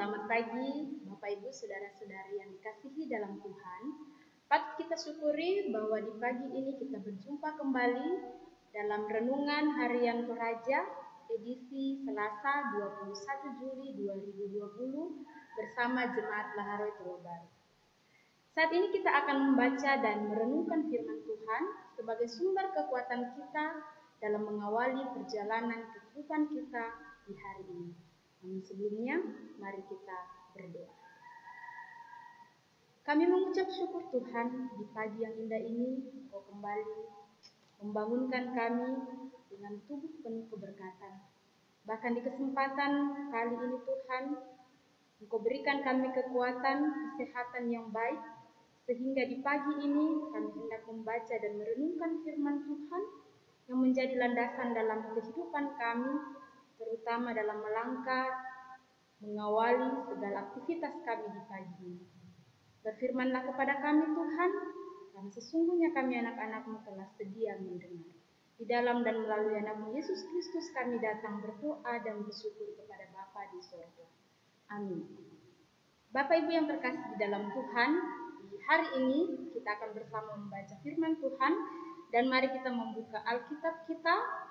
Selamat pagi Bapak Ibu Saudara-saudari yang dikasihi dalam Tuhan. Patut kita syukuri bahwa di pagi ini kita berjumpa kembali dalam Renungan Harian Toraja edisi Selasa 21 Juli 2020 bersama Jemaat Laharoi Baru. Saat ini kita akan membaca dan merenungkan firman Tuhan sebagai sumber kekuatan kita dalam mengawali perjalanan kehidupan kita di hari ini. Namun sebelumnya, mari kita berdoa. Kami mengucap syukur Tuhan di pagi yang indah ini, Engkau kembali membangunkan kami dengan tubuh penuh keberkatan. Bahkan di kesempatan kali ini Tuhan, Engkau berikan kami kekuatan, kesehatan yang baik, sehingga di pagi ini kami hendak membaca dan merenungkan firman Tuhan yang menjadi landasan dalam kehidupan kami, terutama dalam melangkah mengawali segala aktivitas kami di pagi ini. Berfirmanlah kepada kami Tuhan, karena sesungguhnya kami anak-anak-Mu telah sedia mendengar. Di dalam dan melalui anak-Mu Yesus Kristus kami datang berdoa dan bersyukur kepada Bapa di surga. Amin. Bapak Ibu yang terkasih di dalam Tuhan, di hari ini kita akan bersama membaca firman Tuhan, dan mari kita membuka Alkitab kita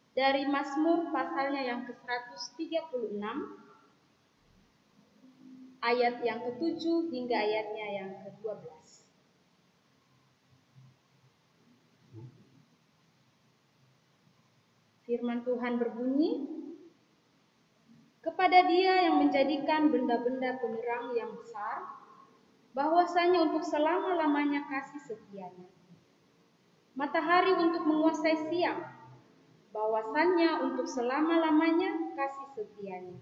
dari Mazmur pasalnya yang ke-136, ayat yang ke-7 hingga ayatnya yang ke-12. Firman Tuhan berbunyi, kepada Dia yang menjadikan benda-benda penerang yang besar, bahwasanya untuk selama-lamanya kasih setianya. Matahari untuk menguasai siang, bahwasannya untuk selama-lamanya kasih setianya.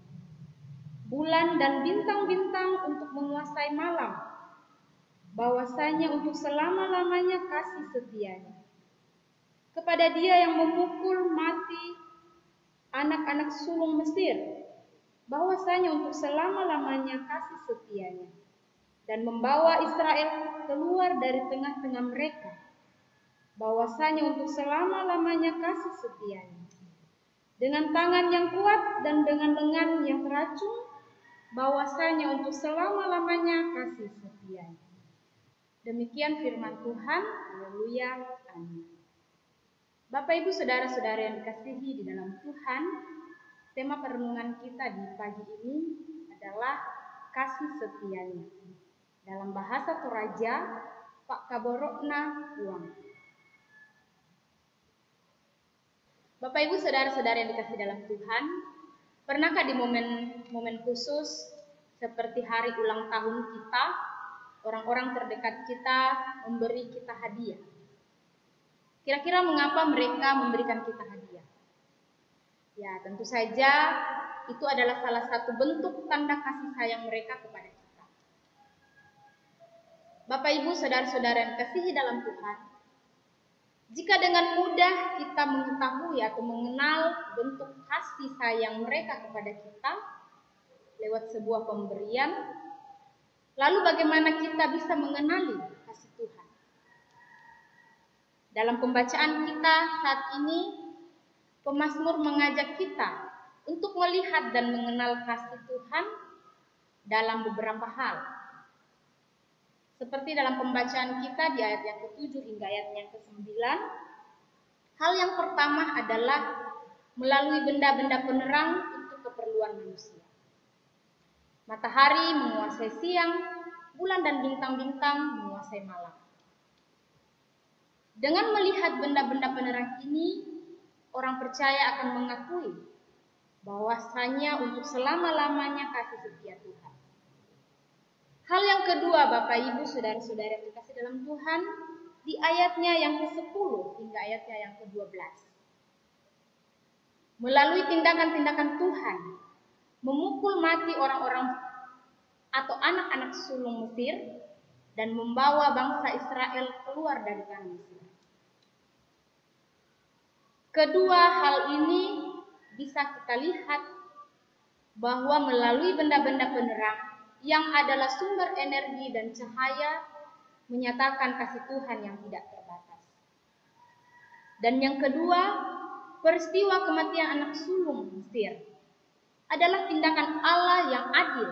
Bulan dan bintang-bintang untuk menguasai malam, bahwasanya untuk selama-lamanya kasih setianya. Kepada Dia yang memukul mati anak-anak sulung Mesir, bahwasanya untuk selama-lamanya kasih setianya. Dan membawa Israel keluar dari tengah-tengah mereka, bahwasanya untuk selama-lamanya kasih setianya. Dengan tangan yang kuat dan dengan lengan yang teracung, bahwasanya untuk selama-lamanya kasih setianya. Demikian firman Tuhan. Haleluya. Amin. Bapak Ibu Saudara-saudara yang dikasihi di dalam Tuhan, tema perenungan kita di pagi ini adalah kasih setianya. Dalam bahasa Toraja, Pak Kaborokna Uang. Bapak Ibu Saudara-saudara yang dikasihi dalam Tuhan, pernahkah di momen khusus seperti hari ulang tahun kita, orang-orang terdekat kita memberi kita hadiah? Kira-kira mengapa mereka memberikan kita hadiah? Ya, tentu saja itu adalah salah satu bentuk tanda kasih sayang mereka kepada kita. Bapak Ibu Saudara-saudara yang dikasihi dalam Tuhan, jika dengan mudah kita mengetahui atau mengenal bentuk kasih sayang mereka kepada kita lewat sebuah pemberian, lalu bagaimana kita bisa mengenali kasih Tuhan? Dalam pembacaan kita saat ini, pemazmur mengajak kita untuk melihat dan mengenal kasih Tuhan dalam beberapa hal. Seperti dalam pembacaan kita di ayat yang ke-7 hingga ayat yang ke-9, hal yang pertama adalah melalui benda-benda penerang untuk keperluan manusia. Matahari menguasai siang, bulan dan bintang-bintang menguasai malam. Dengan melihat benda-benda penerang ini, orang percaya akan mengakui bahwasanya untuk selama-lamanya kasih setia Tuhan. Hal yang kedua, Bapak Ibu Saudara-saudara yang dikasihi dalam Tuhan, di ayatnya yang ke-10 hingga ayatnya yang ke-12. Melalui tindakan-tindakan Tuhan, memukul mati orang-orang atau anak-anak sulung Mesir dan membawa bangsa Israel keluar dari tanah Mesir. Kedua hal ini bisa kita lihat bahwa melalui benda-benda penerang yang adalah sumber energi dan cahaya menyatakan kasih Tuhan yang tidak terbatas. Dan yang kedua, peristiwa kematian anak sulung Mesir adalah tindakan Allah yang adil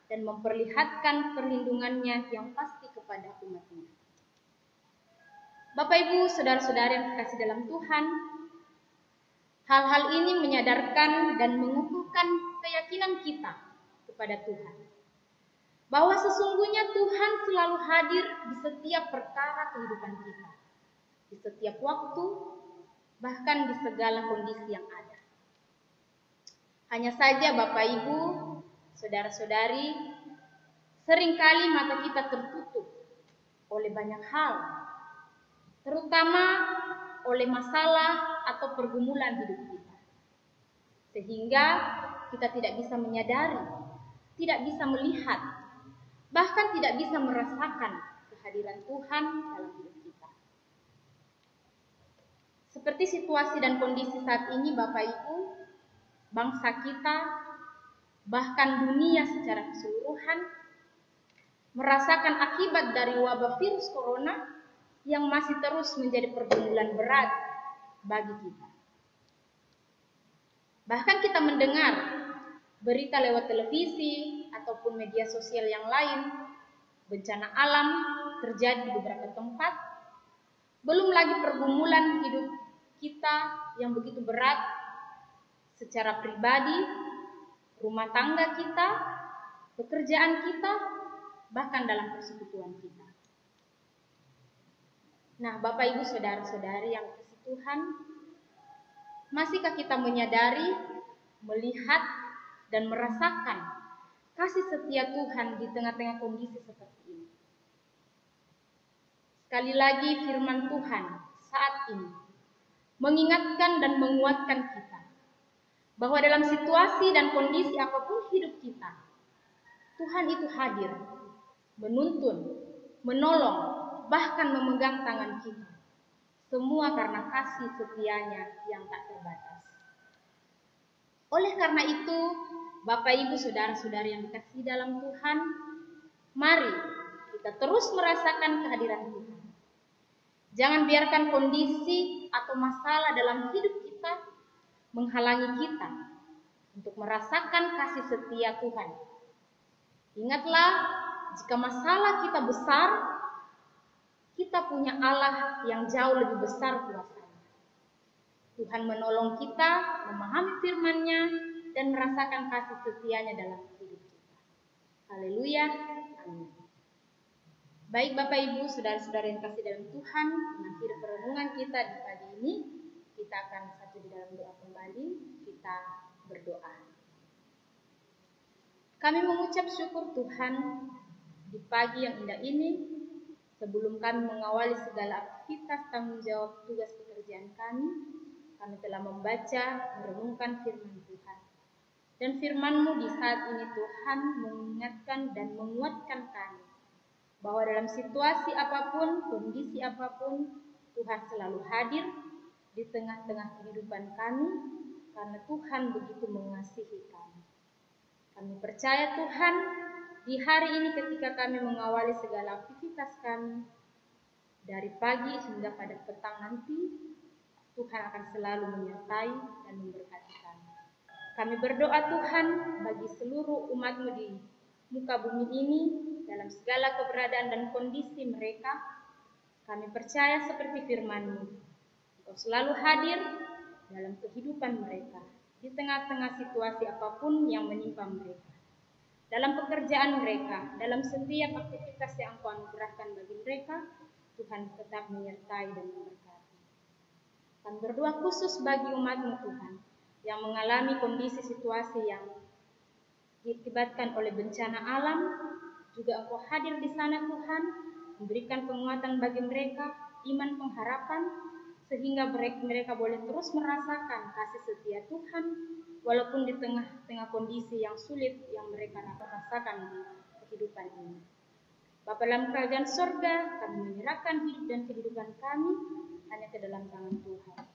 dan memperlihatkan perlindungannya yang pasti kepada umatnya. Bapak Ibu, saudara-saudara yang dikasihi dalam Tuhan, hal-hal ini menyadarkan dan mengukuhkan keyakinan kita kepada Tuhan, bahwa sesungguhnya Tuhan selalu hadir di setiap perkara kehidupan kita, di setiap waktu, bahkan di segala kondisi yang ada. Hanya saja Bapak Ibu, saudara-saudari, seringkali mata kita tertutup oleh banyak hal, terutama oleh masalah atau pergumulan hidup kita, sehingga kita tidak bisa menyadari, tidak bisa melihat, bahkan tidak bisa merasakan kehadiran Tuhan dalam hidup kita. Seperti situasi dan kondisi saat ini Bapak Ibu, bangsa kita, bahkan dunia secara keseluruhan, merasakan akibat dari wabah virus corona yang masih terus menjadi pergumulan berat bagi kita. Bahkan kita mendengar berita lewat televisi ataupun media sosial yang lain, bencana alam terjadi di beberapa tempat, belum lagi pergumulan hidup kita yang begitu berat secara pribadi, rumah tangga kita, pekerjaan kita, bahkan dalam persekutuan kita. Nah, Bapak Ibu saudara-saudari yang dikasihi Tuhan, masihkah kita menyadari, melihat, dan merasakan kasih setia Tuhan di tengah-tengah kondisi seperti ini? Sekali lagi firman Tuhan saat ini mengingatkan dan menguatkan kita bahwa dalam situasi dan kondisi apapun hidup kita, Tuhan itu hadir, menuntun, menolong, bahkan memegang tangan kita. Semua karena kasih setianya yang tak terbatas. Oleh karena itu, Bapak Ibu saudara-saudari yang dikasihi dalam Tuhan, mari kita terus merasakan kehadiran Tuhan. Jangan biarkan kondisi atau masalah dalam hidup kita menghalangi kita untuk merasakan kasih setia Tuhan. Ingatlah, jika masalah kita besar, kita punya Allah yang jauh lebih besar kuasanya. Tuhan menolong kita memahami firman-Nya dan merasakan kasih setianya dalam hidup kita. Haleluya, amin. Baik Bapak Ibu, saudara-saudara yang kasih dalam Tuhan, mengakhiri perenungan kita di pagi ini, kita akan satu di dalam doa kembali, kita berdoa. Kami mengucap syukur Tuhan di pagi yang indah ini, sebelum kami mengawali segala aktivitas tanggung jawab tugas pekerjaan kami telah membaca, merenungkan firman Tuhan. Dan firman-Mu di saat ini Tuhan mengingatkan dan menguatkan kami, bahwa dalam situasi apapun, kondisi apapun, Tuhan selalu hadir di tengah-tengah kehidupan kami, karena Tuhan begitu mengasihi kami. Kami percaya Tuhan, di hari ini ketika kami mengawali segala aktivitas kami, dari pagi hingga pada petang nanti, Tuhan akan selalu menyertai dan memberkati kami. Kami berdoa Tuhan bagi seluruh umat-Mu di muka bumi ini, dalam segala keberadaan dan kondisi mereka. Kami percaya seperti firman-Mu, Engkau selalu hadir dalam kehidupan mereka, di tengah-tengah situasi apapun yang menimpa mereka, dalam pekerjaan mereka, dalam setiap aktivitas yang Engkau anugerahkan bagi mereka. Tuhan tetap menyertai dan memberkati. Kami berdoa khusus bagi umat-Mu Tuhan, yang mengalami kondisi situasi yang diakibatkan oleh bencana alam. Juga Engkau hadir di sana Tuhan, memberikan penguatan bagi mereka, iman pengharapan, sehingga mereka boleh terus merasakan kasih setia Tuhan, walaupun di tengah-tengah kondisi yang sulit yang mereka rasakan di kehidupan ini. Bapa dalam kerajaan surga, kami menyerahkan hidup dan kehidupan kami hanya ke dalam tangan Tuhan.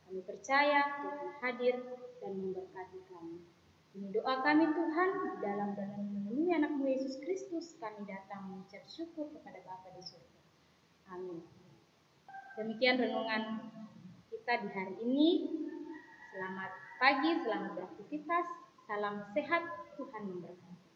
Kami percaya Tuhan hadir dan memberkati kami. Ini doa kami Tuhan, di dalam memenuhi anak-Mu Yesus Kristus, kami datang mengucap syukur kepada Bapa di surga. Amin. Demikian renungan kita di hari ini. Selamat pagi, selamat beraktivitas. Salam sehat, Tuhan memberkati.